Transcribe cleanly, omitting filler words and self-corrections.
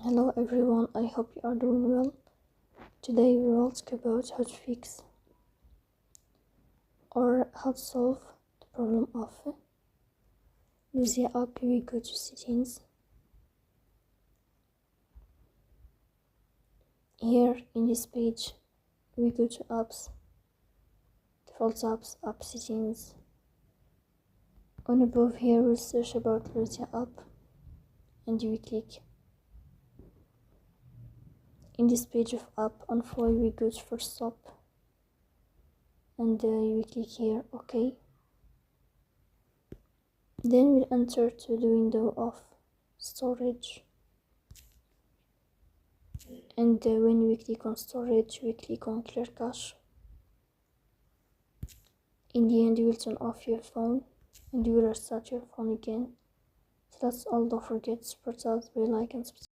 Hello everyone, I hope you are doing well. Today we will talk about how to fix or how to solve the problem of Luzia app. We go to settings. Here in this page we go to apps, default apps, app settings. On above here we search about Luzia app and we click. In this page of app on file we go for stop and we click here OK. Then we'll enter to the window of storage, and when we click on storage we click on clear cache. In the end you will turn off your phone and you will restart your phone again. So that's all. Don't forget to support us by like and subscribe.